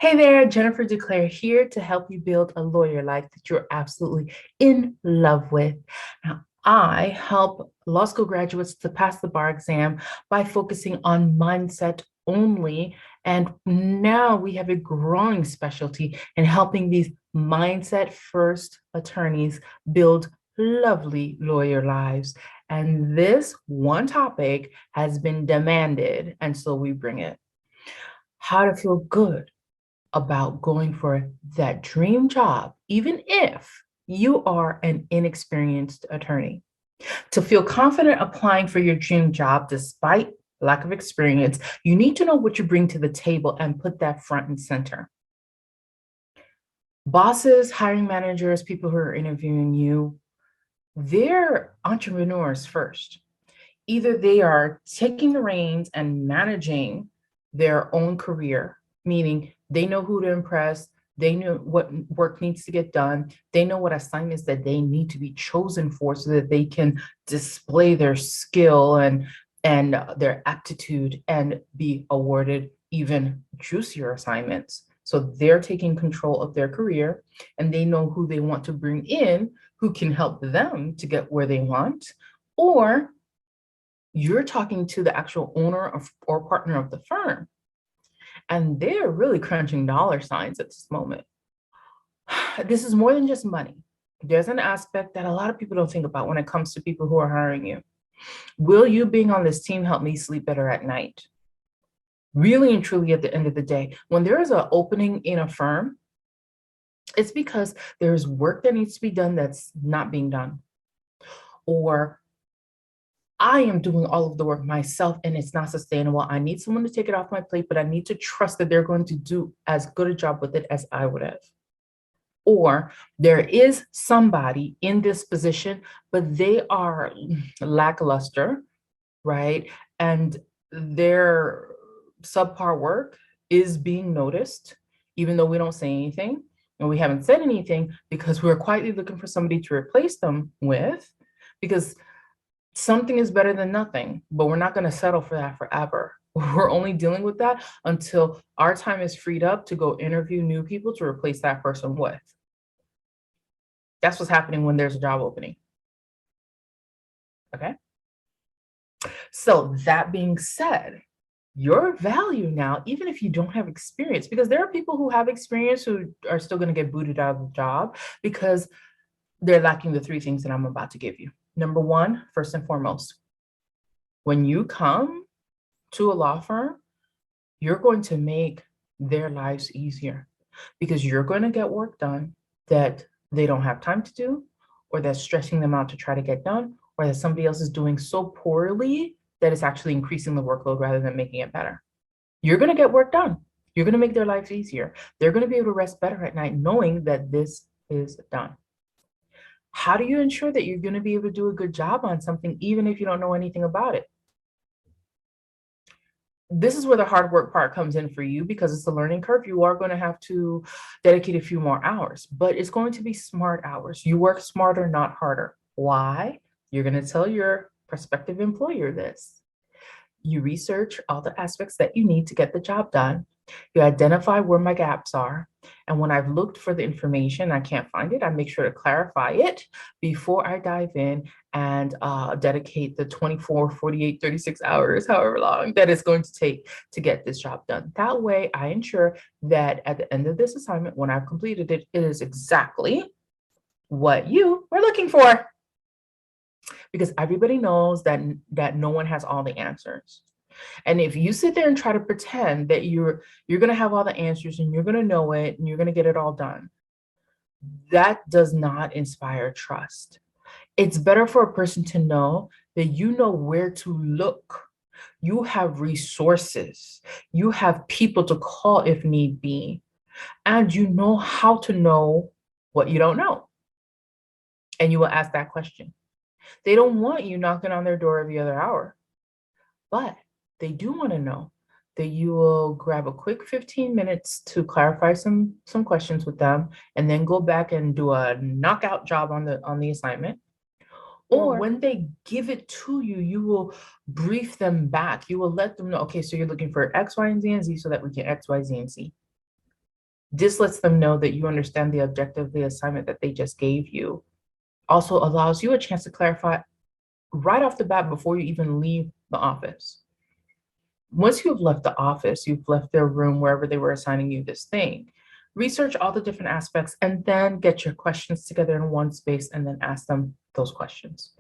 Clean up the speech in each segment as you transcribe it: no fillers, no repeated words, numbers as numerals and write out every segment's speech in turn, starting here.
Hey there, Jennifer DeClaire here to help you build a lawyer life that you're absolutely in love with. Now, I help law school graduates to pass the bar exam by focusing on mindset only. And now we have a growing specialty in helping these mindset first attorneys build lovely lawyer lives. And this one topic has been demanded, and so we bring it. How to feel good about going for that dream job, even if you are an inexperienced attorney. To feel confident applying for your dream job despite lack of experience, you need to know what you bring to the table and put that front and center. Bosses, hiring managers, people who are interviewing you, they're entrepreneurs first. Either they are taking the reins and managing their own career, meaning they know who to impress, they know what work needs to get done, they know what assignments that they need to be chosen for so that they can display their skill and their aptitude and be awarded even juicier assignments. So they're taking control of their career and they know who they want to bring in who can help them to get where they want. Or you're talking to the actual owner of, or partner of the firm, and they're really crunching dollar signs at this moment. This is more than just money. There's an aspect that a lot of people don't think about when it comes to people who are hiring you. Will you being on this team help me sleep better at night? Really and truly, at the end of the day, when there is an opening in a firm, it's because there's work that needs to be done that's not being done. Or I am doing all of the work myself and it's not sustainable. I need someone to take it off my plate, but I need to trust that they're going to do as good a job with it as I would have. Or there is somebody in this position, but they are lackluster, right? And their subpar work is being noticed, even though we don't say anything. And we haven't said anything because we're quietly looking for somebody to replace them with, because something is better than nothing, but we're not going to settle for that forever. We're only dealing with that until our time is freed up to go interview new people to replace that person with. That's what's happening when there's a job opening. Okay. So that being said, your value now, even if you don't have experience, because there are people who have experience who are still going to get booted out of the job because they're lacking the three things that I'm about to give you. Number one, first and foremost, when you come to a law firm, you're going to make their lives easier because you're going to get work done that they don't have time to do, or that's stressing them out to try to get done, or that somebody else is doing so poorly that it's actually increasing the workload rather than making it better. You're going to get work done. You're going to make their lives easier. They're going to be able to rest better at night knowing that this is done. How do you ensure that you're going to be able to do a good job on something, even if you don't know anything about it? This is where the hard work part comes in for you because it's a learning curve. You are going to have to dedicate a few more hours, but it's going to be smart hours. You work smarter, not harder. Why? You're going to tell your prospective employer this. You research all the aspects that you need to get the job done. You identify where my gaps are. And when I've looked for the information, I can't find it, I make sure to clarify it before I dive in and dedicate the 24, 48, 36 hours, however long that it's going to take to get this job done. That way, I ensure that at the end of this assignment, when I've completed it, it is exactly what you were looking for. Because everybody knows that no one has all the answers. And if you sit there and try to pretend that you're going to have all the answers and you're going to know it and you're going to get it all done, that does not inspire trust. It's better for a person to know that you know where to look. You have resources. You have people to call if need be. And you know how to know what you don't know. And you will ask that question. They don't want you knocking on their door every other hour, but they do want to know that you will grab a quick 15 minutes to clarify some questions with them and then go back and do a knockout job on the assignment. Or when they give it to you, you will brief them back. You will let them know, okay, so you're looking for X, Y, and Z, so that we can X, Y, Z, and Z. This lets them know that you understand the objective of the assignment that they just gave you. Also allows you a chance to clarify right off the bat before you even leave the office. Once you've left the office, you've left their room, wherever they were assigning you this thing, research all the different aspects and then get your questions together in one space and then ask them those questions.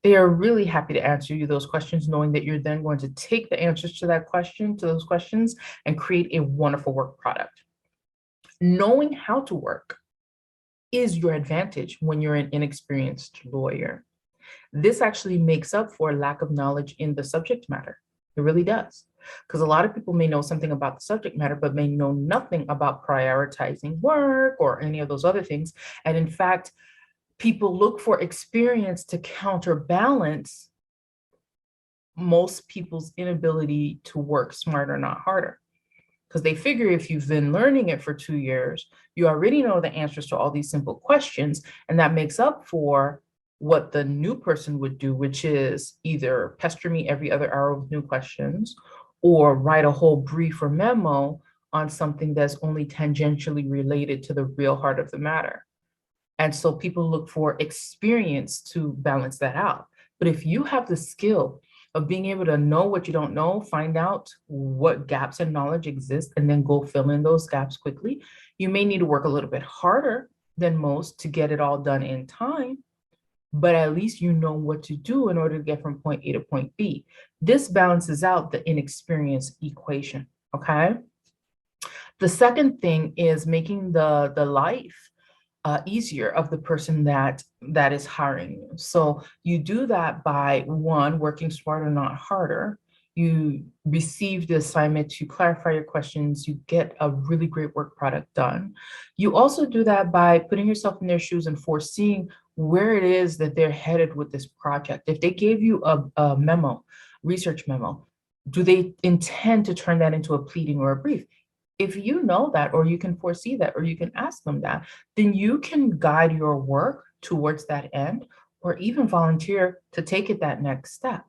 They are really happy to answer you those questions, knowing that you're then going to take the answers to those questions, and create a wonderful work product. Knowing how to work is your advantage when you're an inexperienced lawyer. This actually makes up for lack of knowledge in the subject matter. It really does. Because a lot of people may know something about the subject matter, but may know nothing about prioritizing work or any of those other things. And in fact, people look for experience to counterbalance most people's inability to work smarter, not harder. Because they figure if you've been learning it for 2 years, you already know the answers to all these simple questions. And that makes up for what the new person would do, which is either pester me every other hour with new questions or write a whole brief or memo on something that's only tangentially related to the real heart of the matter. And so people look for experience to balance that out. But if you have the skill of being able to know what you don't know, find out what gaps in knowledge exist, and then go fill in those gaps quickly, you may need to work a little bit harder than most to get it all done in time, but at least you know what to do in order to get from point A to point B. This balances out the inexperience equation, okay? The second thing is making the life easier of the person that is hiring you. So you do that by, one, working smarter, not harder. You receive the assignment to clarify your questions. You get a really great work product done. You also do that by putting yourself in their shoes and foreseeing where it is that they're headed with this project. If they gave you a memo, research memo, do they intend to turn that into a pleading or a brief? If you know that, or you can foresee that, or you can ask them that, then you can guide your work towards that end, or even volunteer to take it that next step.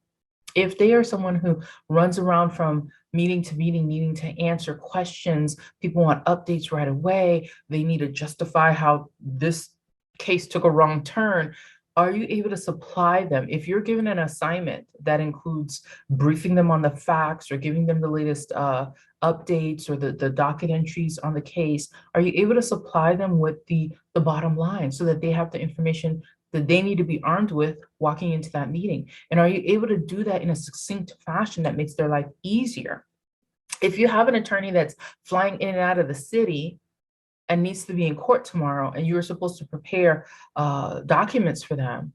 If they are someone who runs around from meeting to meeting, needing to answer questions, people want updates right away, they need to justify how this case took a wrong turn, are you able to supply them? If you're given an assignment that includes briefing them on the facts or giving them the latest updates or the docket entries on the case, are you able to supply them with the bottom line so that they have the information that they need to be armed with walking into that meeting? And are you able to do that in a succinct fashion that makes their life easier? If you have an attorney that's flying in and out of the city and needs to be in court tomorrow, and you're supposed to prepare documents for them,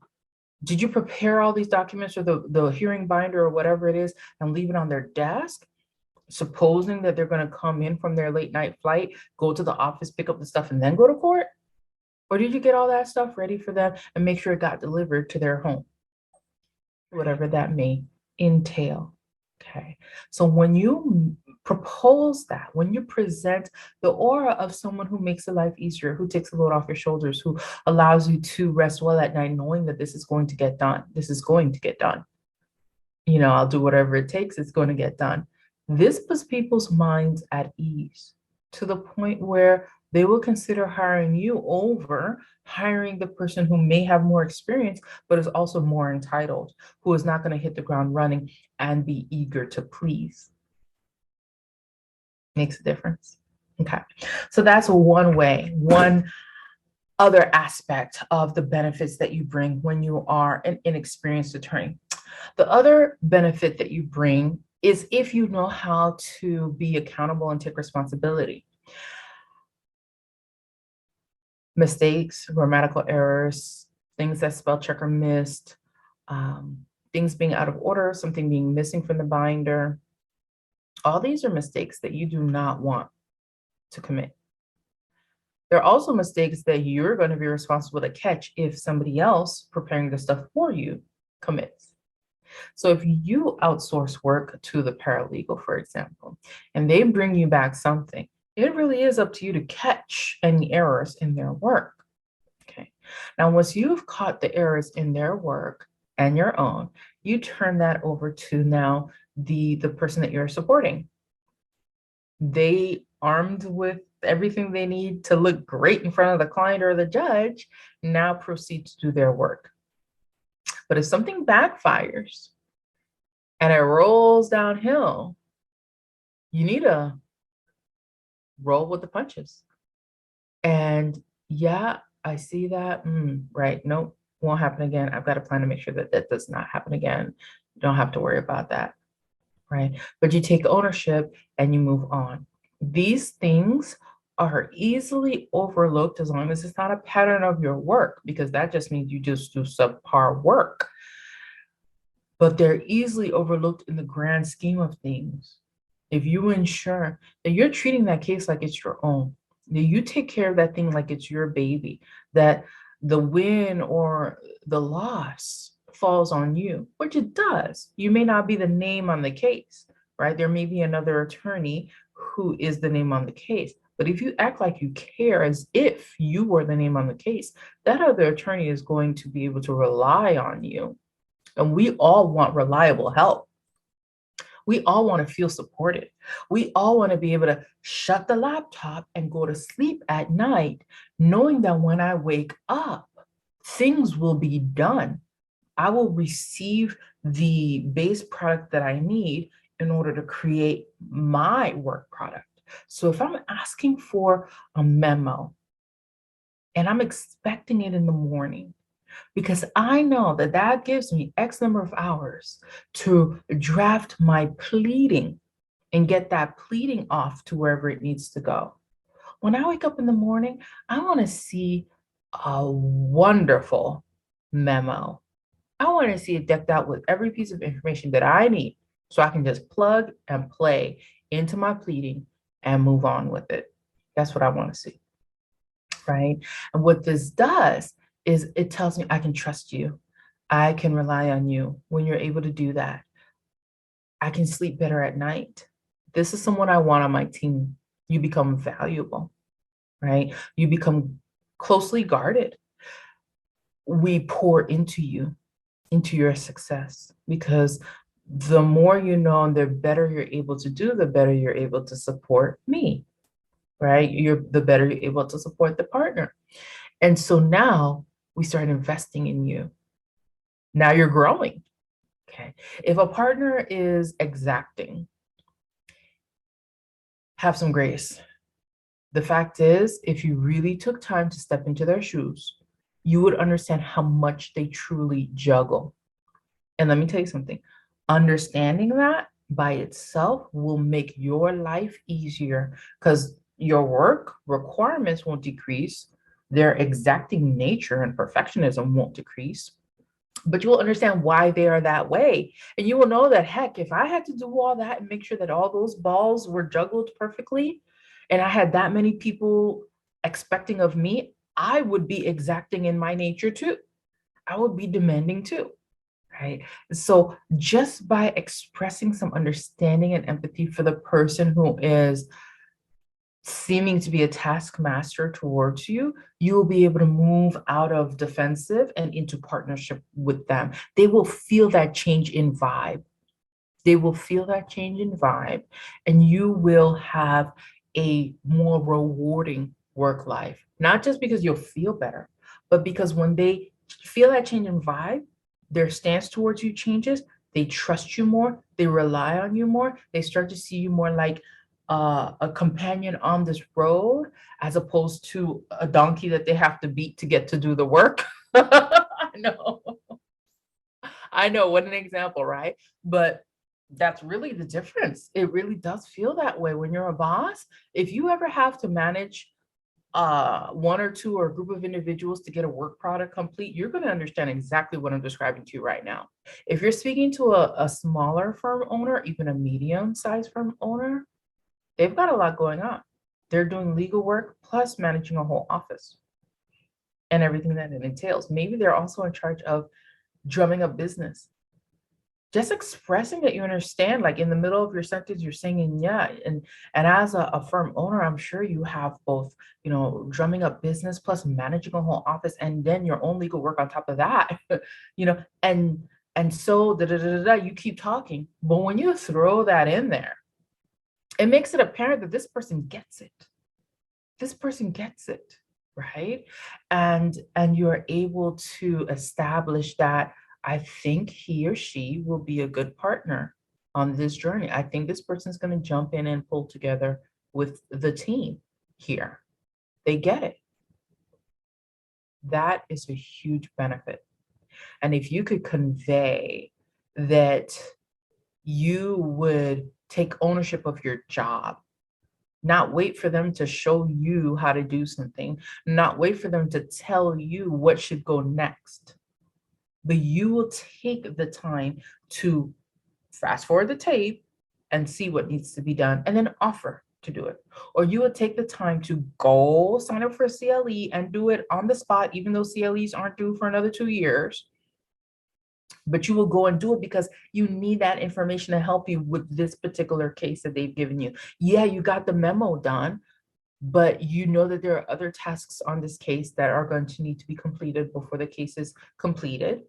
did you prepare all these documents or the hearing binder or whatever it is and leave it on their desk, supposing that they're going to come in from their late night flight, go to the office, pick up the stuff, and then go to court? Or did you get all that stuff ready for them and make sure it got delivered to their home, whatever that may entail? Okay. So when you propose that, when you present the aura of someone who makes your life easier, who takes the load off your shoulders, who allows you to rest well at night, knowing that this is going to get done, this is going to get done. You know, I'll do whatever it takes, it's going to get done. This puts people's minds at ease to the point where they will consider hiring you over hiring the person who may have more experience, but is also more entitled, who is not going to hit the ground running and be eager to please. Makes a difference. Okay. So that's one way, one other aspect of the benefits that you bring when you are an inexperienced attorney. The other benefit that you bring is if you know how to be accountable and take responsibility. Mistakes, grammatical errors, things that spell check are missed, things being out of order, something being missing from the binder. All these are mistakes that you do not want to commit. There are also mistakes that you're going to be responsible to catch if somebody else preparing the stuff for you commits. So if you outsource work to the paralegal, for example, and they bring you back something, it really is up to you to catch any errors in their work. Okay. Now, once you've caught the errors in their work and your own, you turn that over to now the person that you're supporting. They, armed with everything they need to look great in front of the client or the judge, now proceed to do their work. But if something backfires and it rolls downhill, you need to roll with the punches. And yeah, I see that. Right. Nope. Won't happen again. I've got a plan to make sure that that does not happen again. You don't have to worry about that. Right. But you take ownership and you move on. These things are easily overlooked as long as it's not a pattern of your work, because that just means you just do subpar work. But they're easily overlooked in the grand scheme of things. If you ensure that you're treating that case like it's your own, that you take care of that thing like it's your baby, that the win or the loss falls on you, which it does. You may not be the name on the case, right? There may be another attorney who is the name on the case. But if you act like you care as if you were the name on the case, that other attorney is going to be able to rely on you. And we all want reliable help. We all want to feel supported. We all want to be able to shut the laptop and go to sleep at night, knowing that when I wake up, things will be done. I will receive the base product that I need in order to create my work product. So if I'm asking for a memo and I'm expecting it in the morning, because I know that that gives me X number of hours to draft my pleading and get that pleading off to wherever it needs to go. When I wake up in the morning, I want to see a wonderful memo. I want to see it decked out with every piece of information that I need so I can just plug and play into my pleading and move on with it. That's what I want to see, right? And what this does is it tells me I can trust you. I can rely on you. When you're able to do that, I can sleep better at night. This is someone I want on my team. You become valuable, right? You become closely guarded. We pour into you, into your success, because the more you know and the better you're able to do, the better you're able to support me, right? The better you're able to support the partner. And so now we start investing in you. Now you're growing. Okay. If a partner is exacting, have some grace. The fact is, if you really took time to step into their shoes, you would understand how much they truly juggle. And let me tell you something, understanding that by itself will make your life easier, because your work requirements won't decrease, their exacting nature and perfectionism won't decrease, but you will understand why they are that way. And you will know that, heck, if I had to do all that and make sure that all those balls were juggled perfectly, and I had that many people expecting of me, I would be exacting in my nature too. I would be demanding too, right? So just by expressing some understanding and empathy for the person who is seeming to be a taskmaster towards you, you will be able to move out of defensive and into partnership with them. They will feel that change in vibe. They will feel that change in vibe, and you will have a more rewarding work life. Not just because you'll feel better, but because when they feel that change in vibe, their stance towards you changes. They trust you more. They rely on you more. They start to see you more like a companion on this road, as opposed to a donkey that they have to beat to get to do the work. I know. I know, what an example, right? But that's really the difference. It really does feel that way when you're a boss. If you ever have to manage one or two or a group of individuals to get a work product complete, you're going to understand exactly what I'm describing to you right now. If you're speaking to a smaller firm owner, even a medium-sized firm owner, they've got a lot going on. They're doing legal work plus managing a whole office and everything that it entails. Maybe they're also in charge of drumming up business. Just expressing that you understand, like in the middle of your sentence, you're saying, yeah. And as a firm owner, I'm sure you have both, drumming up business plus managing a whole office, and then your own legal work on top of that, and so you keep talking. But when you throw that in there, it makes it apparent that this person gets it. this person gets it, right? And you're able to establish that I think he or she will be a good partner on this journey. I think this person's going to jump in and pull together with the team here. They get it. That is a huge benefit. And if you could convey that you would take ownership of your job, not wait for them to show you how to do something, not wait for them to tell you what should go next, but you will take the time to fast forward the tape and see what needs to be done and then offer to do it. Or you would take the time to go sign up for a CLE and do it on the spot, even though CLEs aren't due for another 2 years. But you will go and do it because you need that information to help you with this particular case that they've given you. Yeah, you got the memo done, but you know that there are other tasks on this case that are going to need to be completed before the case is completed.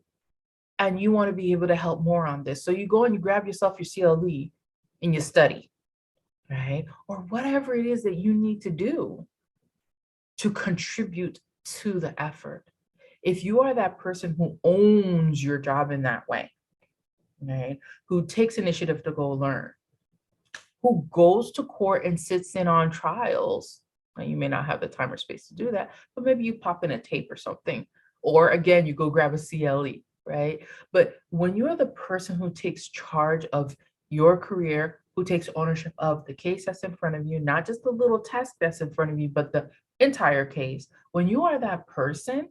And you want to be able to help more on this. So you go and you grab yourself your CLE and you study, right? Or whatever it is that you need to do to contribute to the effort. If you are that person who owns your job in that way, right? Who takes initiative to go learn, who goes to court and sits in on trials. Now, you may not have the time or space to do that, but maybe you pop in a tape or something. Or again, you go grab a CLE, right? But when you're the person who takes charge of your career, who takes ownership of the case that's in front of you, not just the little task that's in front of you, but the entire case, when you are that person,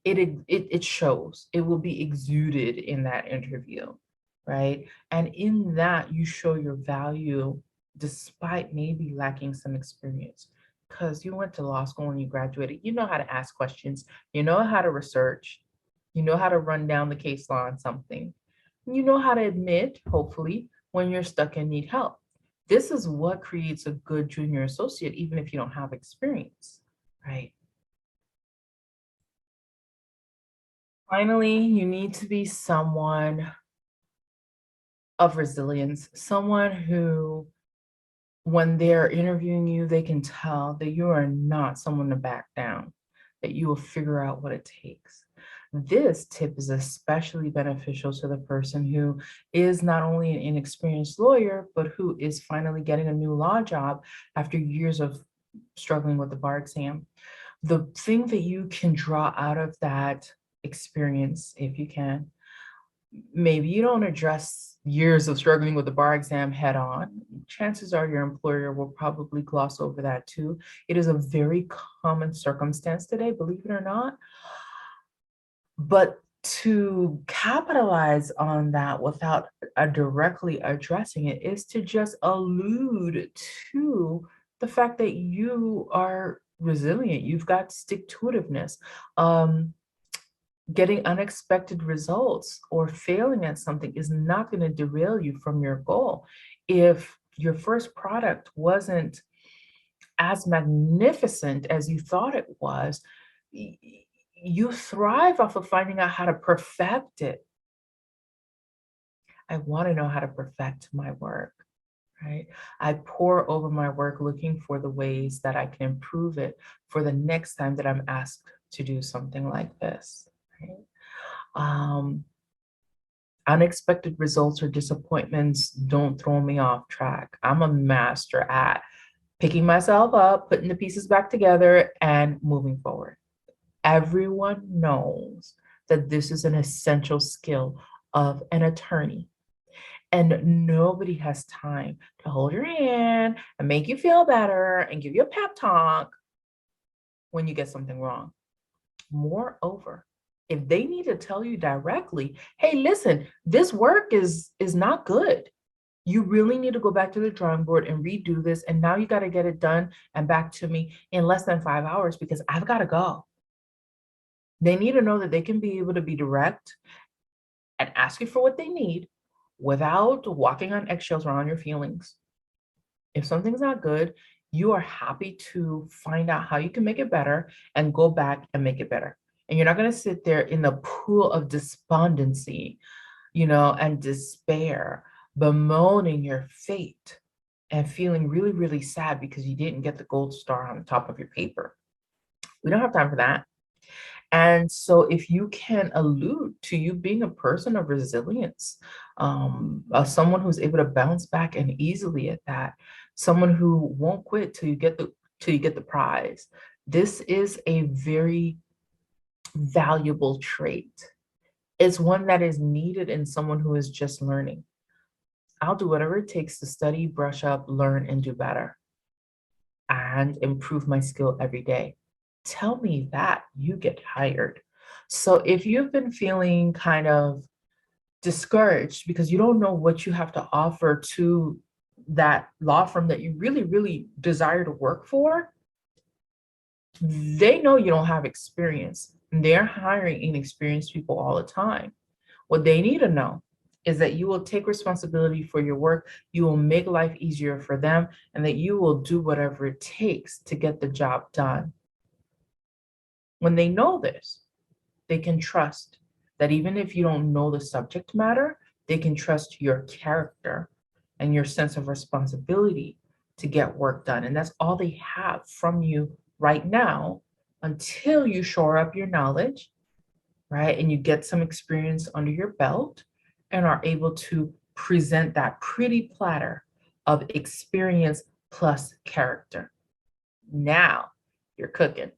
it shows. It will be exuded in that interview, right? And in that, you show your value despite maybe lacking some experience, because you went to law school and you graduated. You know how to ask questions, you know how to research, you know how to run down the case law on something, you know how to admit, hopefully, when you're stuck and need help. This is what creates a good junior associate, even if you don't have experience, right? Finally, you need to be someone of resilience, someone who, when they're interviewing you, they can tell that you are not someone to back down, that you will figure out what it takes. This tip is especially beneficial to the person who is not only an inexperienced lawyer, but who is finally getting a new law job after years of struggling with the bar exam. The thing that you can draw out of that experience, if you can, maybe you don't address years of struggling with the bar exam head on. Chances are your employer will probably gloss over that too. It is a very common circumstance today, believe it or not. But to capitalize on that without directly addressing it is to just allude to the fact that you are resilient. You've got stick-to-itiveness. Getting unexpected results or failing at something is not going to derail you from your goal. If your first product wasn't as magnificent as you thought it was, you thrive off of finding out how to perfect it. I want to know how to perfect my work, right? I pour over my work looking for the ways that I can improve it for the next time that I'm asked to do something like this, right? Um, Unexpected results or disappointments don't throw me off track. I'm a master at picking myself up, putting the pieces back together, and moving forward. Everyone knows that this is an essential skill of an attorney. And nobody has time to hold your hand and make you feel better and give you a pep talk when you get something wrong. Moreover, if they need to tell you directly, hey, listen, this work is not good. You really need to go back to the drawing board and redo this. And now you got to get it done and back to me in less than 5 hours because I've got to go. They need to know that they can be able to be direct and ask you for what they need without walking on eggshells around your feelings. If something's not good, you are happy to find out how you can make it better and go back and make it better. And you're not going to sit there in the pool of despondency, and despair, bemoaning your fate. and feeling really, really sad because you didn't get the gold star on the top of your paper. We don't have time for that. And so, if you can allude to you being a person of resilience, someone who's able to bounce back and easily at that, someone who won't quit till you get the prize, this is a very valuable trait. It's one that is needed in someone who is just learning. I'll do whatever it takes to study, brush up, learn, and do better, and improve my skill every day. Tell me that, you get hired. So if you've been feeling kind of discouraged because you don't know what you have to offer to that law firm that you really, really desire to work for, they know you don't have experience. They're hiring inexperienced people all the time. What they need to know is that you will take responsibility for your work, you will make life easier for them, and that you will do whatever it takes to get the job done. When they know this, they can trust that even if you don't know the subject matter, they can trust your character and your sense of responsibility to get work done. And that's all they have from you right now until you shore up your knowledge, right? And you get some experience under your belt and are able to present that pretty platter of experience plus character. Now you're cooking.